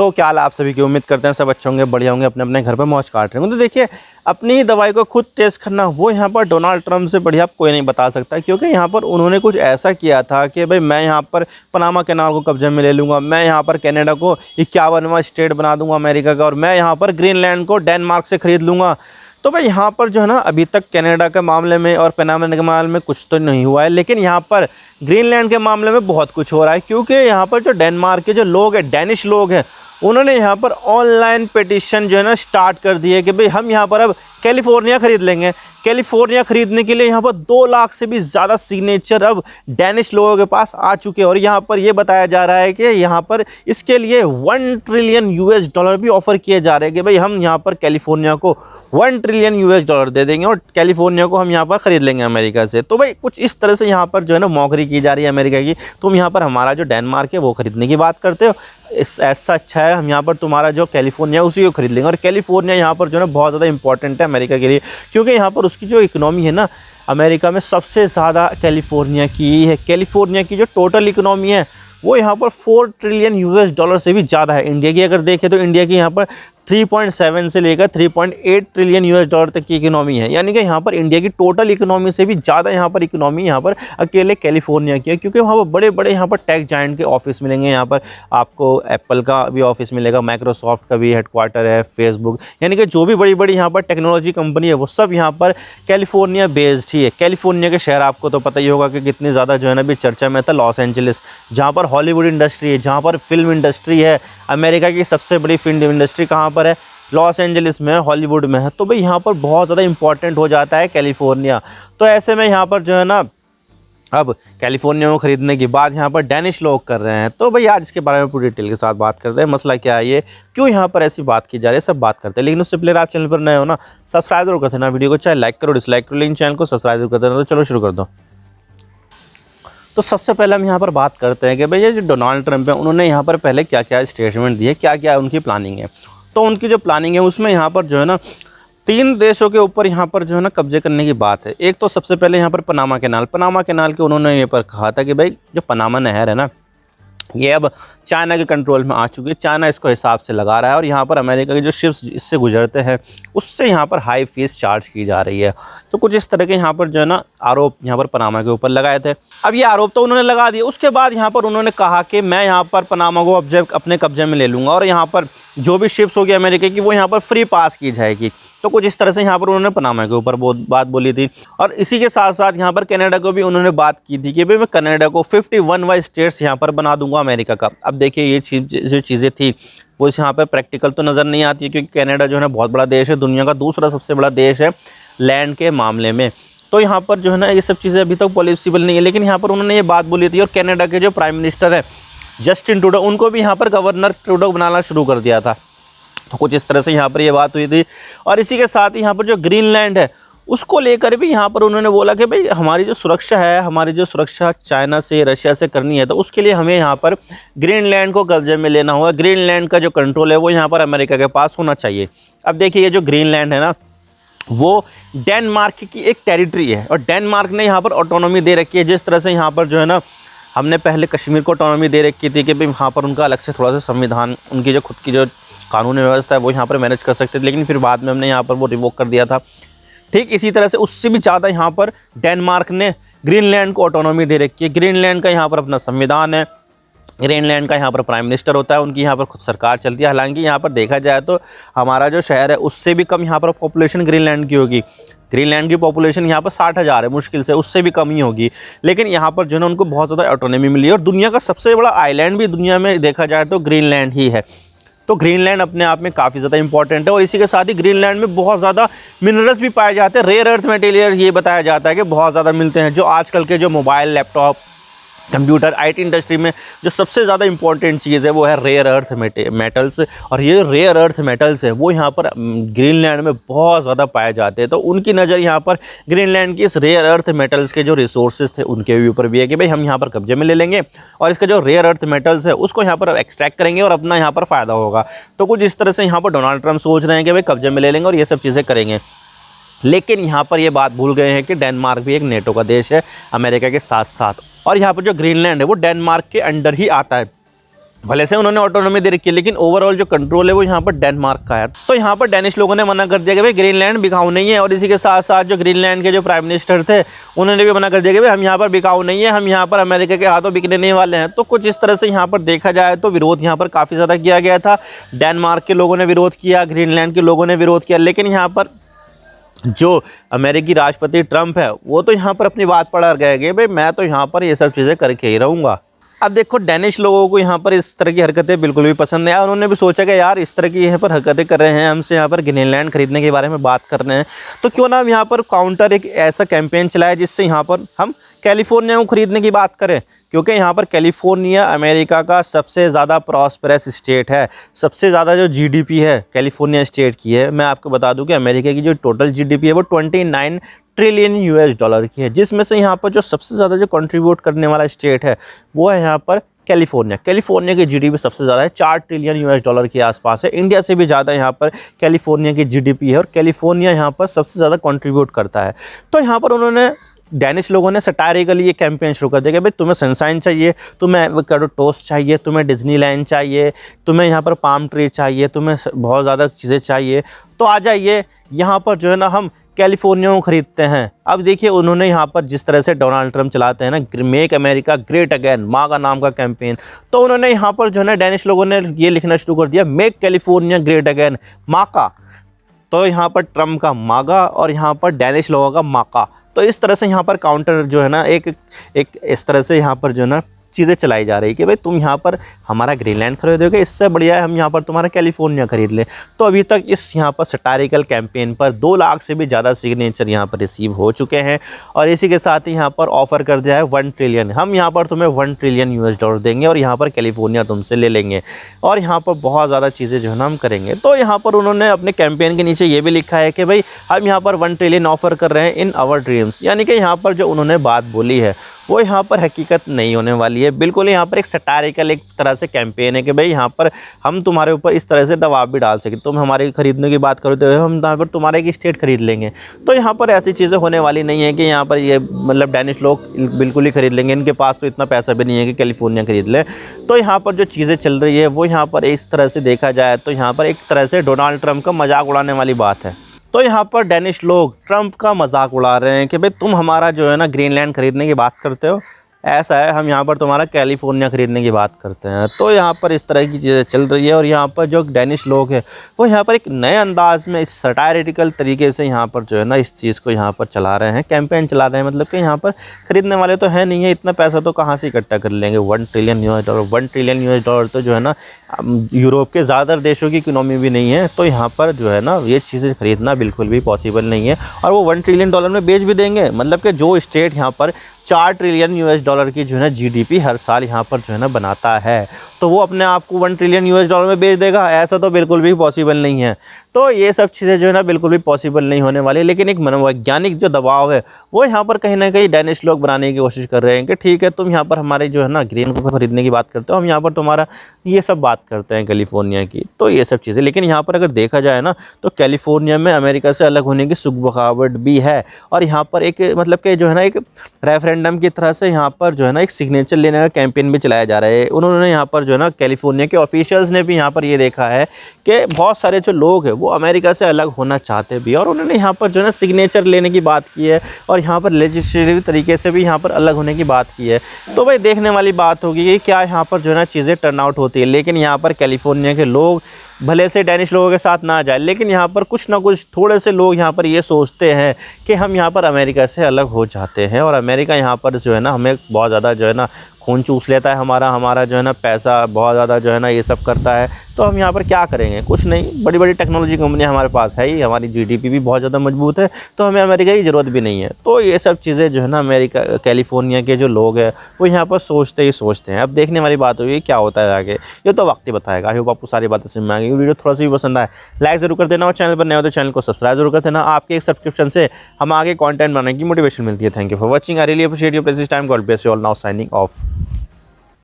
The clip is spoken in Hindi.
तो क्या हाल आप सभी की, उम्मीद करते हैं सब अच्छे होंगे, बढ़िया होंगे, अपने अपने घर पे मौज काट रहे होंगे। तो देखिए, अपनी ही दवाई को खुद टेस्ट करना वो यहाँ पर डोनाल्ड ट्रंप से बढ़िया कोई नहीं बता सकता, क्योंकि यहाँ पर उन्होंने कुछ ऐसा किया था कि भाई मैं यहाँ पर पनामा कैनाल को कब्जे में ले लूँगा, मैं यहाँ पर कनाडा को 51वां स्टेट बना दूंगा अमेरिका का, और मैं यहाँ पर ग्रीनलैंड को डेनमार्क से ख़रीद लूँगा। तो भाई यहाँ पर जो है ना, अभी तक कनाडा के मामले में और पनामा के मामले में कुछ तो नहीं हुआ है, लेकिन यहाँ पर ग्रीनलैंड के मामले में बहुत कुछ हो रहा है। क्योंकि यहाँ पर जो डेनमार्क के जो लोग हैं, डेनिश लोग हैं, उन्होंने यहाँ पर ऑनलाइन पिटीशन जो है ना स्टार्ट कर दी है कि भाई हम यहाँ पर अब कैलिफोर्निया ख़रीद लेंगे। कैलिफोर्निया ख़रीदने के लिए यहाँ पर 2 लाख से भी ज़्यादा सिग्नेचर अब डेनिश लोगों के पास आ चुके हैं, और यहाँ पर ये बताया जा रहा है कि यहाँ पर इसके लिए $1 ट्रिलियन भी ऑफ़र किए जा रहे हैं कि भाई हम यहाँ पर कैलिफोर्निया को $1 ट्रिलियन दे देंगे और कैलिफोर्निया को हम यहाँ पर ख़रीद लेंगे अमेरिका से। तो भाई कुछ इस तरह से यहाँ पर जो है ना मौकरी की जा रही है अमेरिका की, तुम यहाँ पर हमारा जो डेनमार्क है वो ख़रीदने की बात करते हो, ऐसा अच्छा है हम यहाँ पर तुम्हारा जो कैलिफोर्निया उसी को खरीद लेंगे। और कैलिफोर्निया यहाँ पर जो है ना बहुत ज़्यादा इंपॉर्टेंट है अमेरिका के लिए, क्योंकि यहाँ पर उसकी जो इकोनॉमी है ना, अमेरिका में सबसे ज़्यादा कैलिफोर्निया की ही है। कैलिफोर्निया की जो टोटल इकोनॉमी है वो यहाँ पर $4 ट्रिलियन से भी ज़्यादा है। इंडिया की अगर देखें तो इंडिया की यहाँ पर 3.7 से लेकर $3.8 ट्रिलियन तक की इकोनॉमी है, यानी कि यहाँ पर इंडिया की टोटल इकोनॉमी से भी ज़्यादा यहाँ पर इकोनॉमी यहाँ पर अकेले कैलिफोर्निया की है। क्योंकि वहाँ पर बड़े बड़े यहाँ पर टेक जायंट के ऑफिस मिलेंगे, यहाँ पर आपको एप्पल का भी ऑफिस मिलेगा, माइक्रोसॉफ्ट का भी हेडक्वार्टर है, फेसबुक, यानी कि जो भी बड़ी बड़ी यहाँ पर टेक्नोलॉजी कंपनी है वो सब यहाँ पर कैलिफोर्निया बेस्ड ही है। कैलिफोर्निया के शहर आपको तो पता ही होगा कि कितनी ज़्यादा जो है ना भी चर्चा में था, लॉस एंजलिस, जहाँ पर हॉलीवुड इंडस्ट्री है, जहाँ पर फिल्म इंडस्ट्री है। अमेरिका की सबसे बड़ी फिल्म इंडस्ट्री कहाँ पर है? लॉस एंजलिस में, हॉलीवुड में है। तो भाई यहाँ पर बहुत ज़्यादा इंपॉर्टेंट हो जाता है कैलिफोर्निया। तो ऐसे में यहाँ पर जो है ना, अब कैलिफोर्निया को ख़रीदने की बात यहाँ पर डेनिश लोग कर रहे हैं। तो भाई आज इसके बारे में पूरी डिटेल के साथ बात करते हैं, मसला क्या है, ये क्यों यहाँ पर ऐसी बात की जा रही है, सब बात करते हैं। लेकिन उससे पहले आप चैनल पर नए हो ना, सब्सक्राइब जरूर करते हैं ना, वीडियो को चाहे लाइक करो डिसलाइक करो, लेकिन चैनल को सब्सक्राइब जरूर करते हैं। तो चलो शुरू कर दो। तो सबसे पहले हम यहाँ पर बात करते हैं कि भाई ये जो डोनाल्ड ट्रंप है, उन्होंने यहाँ पर पहले क्या क्या स्टेटमेंट दिए, क्या क्या उनकी प्लानिंग है। तो उनकी जो प्लानिंग है उसमें यहाँ पर जो है ना 3 देशों के ऊपर यहाँ पर जो है ना कब्जे करने की बात है। एक तो सबसे पहले यहाँ पर पनामा कैनाल के उन्होंने ये पर कहा था कि भाई जो पनामा नहर है ना, ये अब चाइना के कंट्रोल में आ चुकी है, चाइना इसको हिसाब से लगा रहा है, और यहाँ पर अमेरिका के जो शिप्स इससे गुजरते हैं उससे यहाँ पर हाई फीस चार्ज की जा रही है। तो कुछ इस तरह के यहाँ पर जो है ना आरोप यहाँ पर पनामा के ऊपर लगाए थे। अब ये आरोप तो उन्होंने लगा दिए, उसके बाद यहाँ पर उन्होंने कहा कि मैं यहाँ पर पनामा को अपने कब्जे में ले लूँगा, और यहाँ पर जो भी शिप्स होगी अमेरिका की वो यहाँ पर फ्री पास की जाएगी। तो कुछ इस तरह से यहाँ पर उन्होंने पनामा के ऊपर बात बोली थी। और इसी के साथ साथ यहाँ पर कनाडा को भी उन्होंने बात की थी कि भाई मैं कनाडा को 51वां स्टेट्स यहाँ पर बना दूंगा अमेरिका का। अब देखिए ये जो चीज़ें थी वो इस यहाँ पर प्रैक्टिकल तो नज़र नहीं आती है, क्योंकि कनाडा जो है ना बहुत बड़ा देश है, दुनिया का दूसरा सबसे बड़ा देश है लैंड के मामले में। तो यहाँ पर जो है ना ये सब चीज़ें अभी तक पॉसिबल नहीं है, लेकिन यहाँ पर उन्होंने ये बात बोली थी। और कनाडा के जो प्राइम मिनिस्टर है जस्टिन ट्रूडो, उनको भी यहाँ पर गवर्नर ट्रूडो बनाना शुरू कर दिया था। तो कुछ इस तरह से यहाँ पर ये बात हुई थी। और इसी के साथ ही यहाँ पर जो ग्रीनलैंड है उसको लेकर भी यहाँ पर उन्होंने बोला कि भाई हमारी जो सुरक्षा है, हमारी जो सुरक्षा चाइना से, रशिया से करनी है, तो उसके लिए हमें यहाँ पर ग्रीनलैंड को कब्जे में लेना होगा। ग्रीनलैंड का जो कंट्रोल है वो यहाँ पर अमेरिका के पास होना चाहिए। अब देखिए ये जो ग्रीनलैंड है ना, वो डेनमार्क की एक टेरिटरी है, और डेनमार्क ने यहाँ पर ऑटोनॉमी दे रखी है। जिस तरह से यहाँ पर जो है ना हमने पहले कश्मीर को ऑटोनॉमी दे रखी थी कि भाई वहाँ पर उनका अलग से थोड़ा सा संविधान, उनकी जो खुद की जो कानूनी व्यवस्था है वो यहाँ पर मैनेज कर सकते थे, लेकिन फिर बाद में हमने यहाँ पर वो रिवोक कर दिया था। ठीक इसी तरह से उससे भी ज़्यादा यहाँ पर डेनमार्क ने ग्रीनलैंड को ऑटोनॉमी दे रखी है। ग्रीनलैंड का यहाँ पर अपना संविधान है, ग्रीनलैंड का यहाँ पर प्राइम मिनिस्टर होता है, उनकी यहाँ पर खुद सरकार चलती है। हालांकि यहाँ पर देखा जाए तो हमारा जो शहर है उससे भी कम यहाँ पर पॉपुलेशन ग्रीनलैंड की होगी। ग्रीनलैंड की पॉपुलेशन यहाँ पर 60,000 है मुश्किल से, उससे भी कम ही होगी। लेकिन यहाँ पर जो है ना उनको बहुत ज़्यादा ऑटोनॉमी मिली है, और दुनिया का सबसे बड़ा आइलैंड भी दुनिया में देखा जाए तो ग्रीनलैंड ही है। तो ग्रीनलैंड अपने आप में काफ़ी ज़्यादा इंपॉर्टेंट है। और इसी के साथ ही ग्रीनलैंड में बहुत ज़्यादा मिनरल्स भी पाए जाते हैं, रेयर अर्थ मटेरियल ये बताया जाता है कि बहुत ज़्यादा मिलते हैं। जो आजकल के जो mobile, laptop, computer, IT industry में जो सबसे ज़्यादा इंपॉर्टेंट चीज़ है वो है रेयर अर्थ मेटल्स। और ये रेयर अर्थ मेटल्स है वो यहाँ पर ग्रीनलैंड में बहुत ज़्यादा पाए जाते हैं। तो उनकी नज़र यहाँ पर ग्रीनलैंड की इस रेयर अर्थ मेटल्स के जो रिसोर्सेज थे उनके ऊपर भी है कि भाई हम यहाँ पर कब्जे में ले लेंगे, और इसका जो रेयर अर्थ मेटल्स है उसको यहाँ पर एक्सट्रैक्ट करेंगे और अपना यहाँ पर फ़ायदा होगा। तो कुछ इस तरह से यहाँ पर डोनाल्ड ट्रंप सोच रहे हैं कि भाई कब्जे में ले लेंगे और ये सब चीज़ें करेंगे। लेकिन यहाँ पर ये बात भूल गए हैं कि डेनमार्क भी एक नेटो का देश है अमेरिका के साथ साथ, और यहाँ पर जो ग्रीनलैंड है वो डेनमार्क के अंडर ही आता है। भले से उन्होंने ऑटोनॉमी दे रखी है, लेकिन ओवरऑल जो कंट्रोल है वो यहाँ पर डेनमार्क का है। तो यहाँ पर डेनिश लोगों ने मना कर दिया कि भाई ग्रीनलैंड बिकाऊ नहीं है, और इसी के साथ साथ जो ग्रीनलैंड के जो प्राइम मिनिस्टर थे उन्होंने भी मना कर दिया कि भाई हम यहाँ पर बिकाऊ नहीं है, हम यहाँ पर अमेरिका के हाथों बिकने नहीं वाले हैं। तो कुछ इस तरह से यहाँ पर देखा जाए तो विरोध यहाँ पर काफ़ी ज़्यादा किया गया था। डेनमार्क के लोगों ने विरोध किया, ग्रीनलैंड के लोगों ने विरोध किया, लेकिन यहाँ पर जो अमेरिकी राष्ट्रपति ट्रंप है वो तो यहाँ पर अपनी बात पर अड़ गए कि भाई मैं तो यहाँ पर ये सब चीज़ें करके ही रहूँगा। अब देखो डेनिश लोगों को यहाँ पर इस तरह की हरकतें बिल्कुल भी पसंद नहीं है। उन्होंने भी सोचा कि यार इस तरह की यहाँ पर हरकतें कर रहे हैं, हमसे यहाँ पर ग्रीनलैंड खरीदने के बारे में बात कर रहे हैं, तो क्यों ना हम यहाँ पर काउंटर एक ऐसा कैंपेन चलाए जिससे यहाँ पर हम कैलिफोर्निया को खरीदने की बात करें। क्योंकि यहाँ पर कैलिफोर्निया अमेरिका का सबसे ज़्यादा प्रॉस्पेरस स्टेट है, सबसे ज़्यादा जो जीडीपी है कैलिफोर्निया स्टेट की है। मैं आपको बता दूं कि अमेरिका की जो टोटल जीडीपी है वो 29 ट्रिलियन यूएस डॉलर की है, जिसमें से यहाँ पर जो सबसे ज़्यादा जो कंट्रीब्यूट करने वाला स्टेट है वो है यहाँ पर कैलिफोर्निया। कैलिफोर्निया की जीडीपी सबसे ज़्यादा है, 4 ट्रिलियन यूएस डॉलर के आसपास है। इंडिया से भी ज़्यादा यहाँ पर कैलिफोर्निया की जीडीपी है, और कैलिफोर्निया यहाँ पर सबसे ज़्यादा कंट्रीब्यूट करता है। तो यहाँ पर उन्होंने डेनिश लोगों ने सटारिकली ये कैंपेन शुरू कर दिया कि भाई तुम्हें सनशाइन चाहिए, तुम्हें एवोकाडो टोस्ट चाहिए, तुम्हें डिज्नीलैंड चाहिए, तुम्हें यहाँ पर पाम ट्री चाहिए, तुम्हें बहुत ज़्यादा चीज़ें चाहिए, तो आ जाइए यहाँ पर जो है ना हम कैलिफोर्निया को खरीदते हैं। अब देखिए उन्होंने यहाँ पर जिस तरह से डोनाल्ड ट्रंप चलाते हैं ना मेक अमेरिका ग्रेट अगेन, मागा नाम का कैंपेन, तो उन्होंने यहाँ पर जो है ना डेनिश लोगों ने ये लिखना शुरू कर दिया मेक कैलिफोर्निया ग्रेट अगेन माका। तो यहाँ पर ट्रंप का मागा और यहाँ पर डेनिश लोगों का माका। तो इस तरह से यहाँ पर काउंटर जो है ना एक इस तरह से यहाँ पर जो है ना चीज़ें चलाई जा रही कि भाई तुम यहाँ पर हमारा ग्रीनलैंड खरीदोगे, इससे बढ़िया है हम यहाँ पर तुम्हारा कैलिफोर्निया खरीद लें। तो अभी तक इस यहाँ पर सटारिकल कैंपेन पर 2 लाख से भी ज़्यादा सिग्नेचर यहाँ पर रिसीव हो चुके हैं, और इसी के साथ ही यहाँ पर ऑफ़र कर दिया है 1 ट्रिलियन, हम यहाँ पर तुम्हें 1 ट्रिलियन यूएस डॉलर देंगे और यहाँ पर कैलिफोर्निया तुमसे ले लेंगे, और यहाँ पर बहुत ज़्यादा चीज़ें जो है ना हम करेंगे। तो यहाँ पर उन्होंने अपने कैंपेन के नीचे ये भी लिखा है कि भाई हम यहाँ पर 1 ट्रिलियन ऑफ़र कर रहे हैं इन आवर ड्रीम्स, यानी कि यहाँ पर जो उन्होंने बात बोली है वो यहाँ पर हकीकत नहीं होने वाली है। बिल्कुल यहाँ पर एक सटारिकल एक तरह से कैंपेन है कि भाई यहाँ पर हम तुम्हारे ऊपर इस तरह से दबाव भी डाल सकें, तुम हमारे खरीदने की बात करो तो हम यहाँ पर तुम्हारे एक स्टेट खरीद लेंगे। तो यहाँ पर ऐसी चीज़ें होने वाली नहीं है कि यहाँ पर ये मतलब डेनिश लोग बिल्कुल ही खरीद लेंगे, इनके पास तो इतना पैसा भी नहीं है कि कैलिफोर्निया खरीद लें। तो यहाँ पर जो चीज़ें चल रही है वो यहाँ पर इस तरह से देखा जाए तो यहाँ पर एक तरह से डोनाल्ड ट्रंप का मजाक उड़ाने वाली बात है। तो यहाँ पर डेनिश लोग ट्रंप का मजाक उड़ा रहे हैं कि भाई तुम हमारा जो है ना ग्रीनलैंड खरीदने की बात करते हो, ऐसा है हम यहाँ पर तुम्हारा कैलिफोर्निया खरीदने की बात करते हैं। तो यहाँ पर इस तरह की चीज़ें चल रही है, और यहाँ पर जो डेनिश लोग हैं वो यहाँ पर एक नए अंदाज में इस सटायरिटिकल तरीके से यहाँ पर जो है ना इस चीज़ को यहाँ पर चला रहे हैं, कैंपेन चला रहे हैं। मतलब कि यहाँ पर खरीदने वाले तो है नहीं है, इतना पैसा तो कहाँ से इकट्ठा कर लेंगे 1 trillion US dollar. 1 trillion US dollar तो जो है ना यूरोप के ज़्यादातर देशों की इकोनॉमी भी नहीं है। तो यहाँ पर जो है ना ये चीज़ें खरीदना बिल्कुल भी पॉसिबल नहीं है, और वो 1 ट्रिलियन डॉलर में बेच भी देंगे। मतलब कि जो स्टेट यहाँ पर 4 ट्रिलियन यूएस डॉलर की जो है ना जीडीपी हर साल यहाँ पर जो है ना बनाता है, तो वो अपने आप को 1 ट्रिलियन यूएस डॉलर में बेच देगा, ऐसा तो बिल्कुल भी पॉसिबल नहीं है। तो ये सब चीज़ें जो है ना बिल्कुल भी पॉसिबल नहीं होने वाली। लेकिन एक मनोवैज्ञानिक जो दबाव है वो यहाँ पर कहीं ना कहीं डेनिश लोग बनाने की कोशिश कर रहे हैं कि ठीक है तुम यहाँ पर हमारे जो है ना ग्रीन को खरीदने की बात करते हो, हम यहाँ पर तुम्हारा ये सब बात करते हैं कैलिफोर्निया की। तो ये सब चीज़ें, लेकिन यहाँ पर अगर देखा जाए ना तो कैलिफोर्निया में अमेरिका से अलग होने की सुगबुगाहट भी है, और यहाँ पर एक मतलब कि जो है ना एक रेफरेंडम की तरह से यहाँ पर जो है ना एक सिग्नेचर लेने का कैंपेन भी चलाया जा रहा है। उन्होंने यहाँ पर जो है ना कैलिफोर्निया के ऑफिशियल्स ने भी यहाँ पर ये देखा है कि बहुत सारे जो लोग हैं वो अमेरिका से अलग होना चाहते भी, और उन्होंने यहाँ पर जो है ना सिग्नेचर लेने की बात की है, और यहाँ पर लेजिस्लेटिव तरीके से भी यहाँ पर अलग होने की बात की है। तो भाई देखने वाली बात होगी कि क्या यहाँ पर जो है ना चीज़ें टर्न आउट होती है। लेकिन यहाँ पर कैलिफोर्निया के लोग भले से डेनिश लोगों के साथ ना जाए, लेकिन यहाँ पर कुछ ना कुछ थोड़े से लोग यहाँ पर ये सोचते हैं कि हम यहाँ पर अमेरिका से अलग हो जाते हैं, और अमेरिका यहाँ पर जो है ना हमें बहुत ज़्यादा जो है ना खून चूस लेता है, हमारा जो है ना पैसा बहुत ज़्यादा जो है ना ये सब करता है। तो हम यहाँ पर क्या करेंगे, कुछ नहीं, बड़ी बड़ी टेक्नोलॉजी कंपनियाँ हमारे पास है ही, हमारी जीडीपी भी बहुत ज़्यादा मजबूत है, तो हमें अमेरिका की ज़रूरत भी नहीं है। तो ये सब चीज़ें जो है ना अमेरिका कैलिफोर्निया के जो लोग हैं वो यहाँ पर सोचते ही सोचते हैं। अब देखने वाली बात हुई क्या होता है आगे, ये तो वक्त ही बताएगा। आई होप आपको सारी बातें समझ में आ गई। वीडियो थोड़ा सा भी पसंद आए लाइक ज़रूर कर देना, और चैनल पर नए हो तो चैनल को सब्सक्राइब जरूर कर देना। आपके एक सब्सक्रिप्शन से हम आगे कंटेंट बनाने की मोटिवेशन मिलती है। Thank you for watching, I really appreciate your precious time. God bless you all. Now signing off.